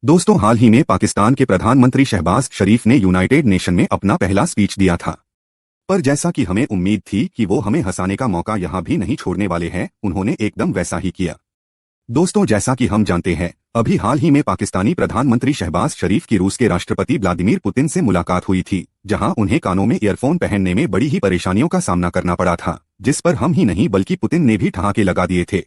दोस्तों, हाल ही में पाकिस्तान के प्रधानमंत्री शहबाज शरीफ ने यूनाइटेड नेशन में अपना पहला स्पीच दिया था। पर जैसा कि हमें उम्मीद थी कि वो हमें हंसाने का मौका यहाँ भी नहीं छोड़ने वाले हैं, उन्होंने एकदम वैसा ही किया। दोस्तों, जैसा कि हम जानते हैं, अभी हाल ही में पाकिस्तानी प्रधानमंत्री शहबाज शरीफ की रूस के राष्ट्रपति व्लादिमीर पुतिन से मुलाकात हुई थी, जहां उन्हें कानों में ईयरफोन पहनने में बड़ी ही परेशानियों का सामना करना पड़ा था, जिस पर हम ही नहीं बल्कि पुतिन ने भी ठहाके लगा दिए थे।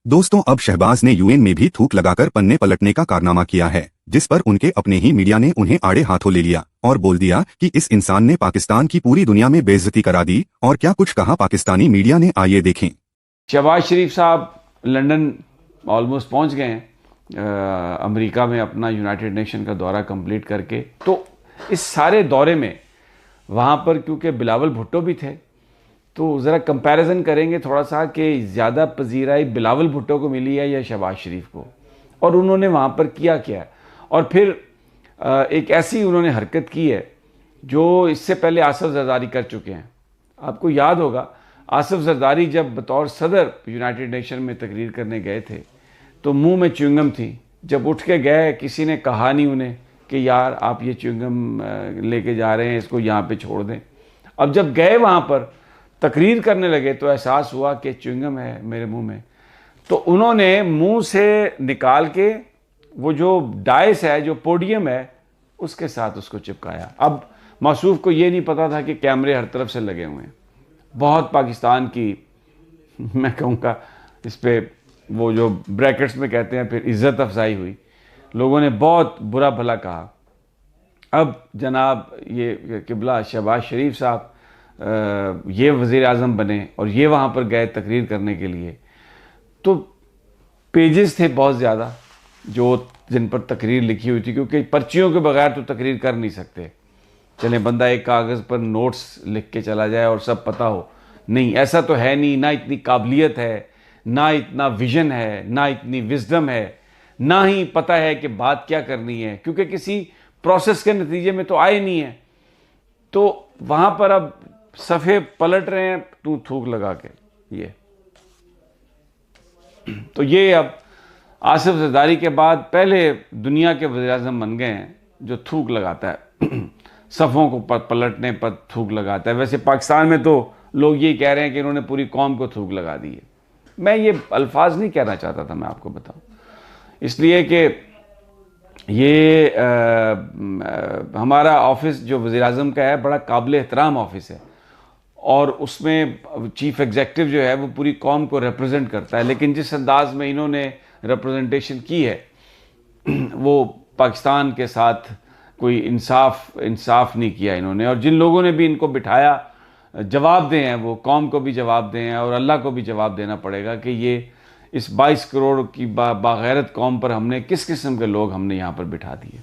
दोस्तों, अब शहबाज ने यूएन में भी थूक लगाकर पन्ने पलटने का कारनामा किया है, जिस पर उनके अपने ही मीडिया ने उन्हें आड़े हाथों ले लिया और बोल दिया कि इस इंसान ने पाकिस्तान की पूरी दुनिया में बेइज्जती करा दी। और क्या कुछ कहा पाकिस्तानी मीडिया ने, आइए देखें। शहबाज शरीफ साहब लंदन ऑलमोस्ट पहुंच गए हैं, अमेरिका में अपना यूनाइटेड नेशन का दौरा कंप्लीट करके। तो इस सारे दौरे में वहाँ पर क्योंकि बिलावल भुट्टो भी थे, तो ज़रा कंपैरिजन करेंगे थोड़ा सा कि ज़्यादा पजीराई बिलावल भुट्टो को मिली है या शहबाज शरीफ को, और उन्होंने वहाँ पर किया क्या है। और फिर एक ऐसी उन्होंने हरकत की है जो इससे पहले आसिफ जरदारी कर चुके हैं। आपको याद होगा, आसिफ जरदारी जब बतौर सदर यूनाइटेड नेशन में तकरीर करने गए थे तो मुंह में च्युइंगम थी। जब उठ के गए, किसी ने कहा नहीं उन्हें कि यार आप ये च्युइंगम लेके जा रहे हैं, इसको यहाँ पे छोड़ दें। अब जब गए वहाँ पर तकरीर करने लगे तो एहसास हुआ कि च्युइंगम है मेरे मुंह में, तो उन्होंने मुंह से निकाल के वो जो डायस है, जो पोडियम है, उसके साथ उसको चिपकाया। अब मौसूफ को ये नहीं पता था कि कैमरे हर तरफ से लगे हुए हैं। बहुत पाकिस्तान की, मैं कहूँगा इस पे वो जो ब्रैकेट्स में कहते हैं, फिर इज़्ज़त अफजाई हुई। लोगों ने बहुत बुरा भला कहा। अब जनाब ये किबला शहबाज शरीफ साहब ये वज़ीर आज़म बने और ये वहाँ पर गए तकरीर करने के लिए, तो पेजेस थे बहुत ज़्यादा जो जिन पर तकरीर लिखी हुई थी, क्योंकि पर्चियों के बगैर तो तकरीर कर नहीं सकते। चले बंदा एक कागज़ पर नोट्स लिख के चला जाए और सब पता हो, नहीं, ऐसा तो है नहीं। ना इतनी काबिलियत है, ना इतना विजन है, ना इतनी विजडम है, ना ही पता है कि बात क्या करनी है, क्योंकि किसी प्रोसेस के नतीजे में तो आए नहीं है। तो वहाँ पर अब सफ़े पलट रहे हैं तू थूक लगा के। ये तो ये अब आसिफ जरदारी के बाद पहले दुनिया के वज़ीर-ए-आज़म बन गए हैं जो थूक लगाता है, सफ़ों को पलटने पर थूक लगाता है। वैसे पाकिस्तान में तो लोग ये कह रहे हैं कि इन्होंने पूरी कौम को थूक लगा दी है। मैं ये अल्फाज नहीं कहना चाहता था, मैं आपको बताऊं, इसलिए कि ये हमारा ऑफिस जो वज़ीर-ए-आज़म का है, बड़ा काबिल एहतराम ऑफिस है, और उसमें चीफ एग्जीक्यूटिव जो है वो पूरी कौम को रिप्रेजेंट करता है। लेकिन जिस अंदाज में इन्होंने रिप्रेजेंटेशन की है वो पाकिस्तान के साथ कोई इंसाफ नहीं किया इन्होंने। और जिन लोगों ने भी इनको बिठाया, जवाब दें हैं, वो कौम को भी जवाब दें और अल्लाह को भी जवाब देना पड़ेगा कि ये इस 22 करोड़ की बागैरत कौम पर हमने किस किस्म के लोग हमने यहाँ पर बिठा दिए।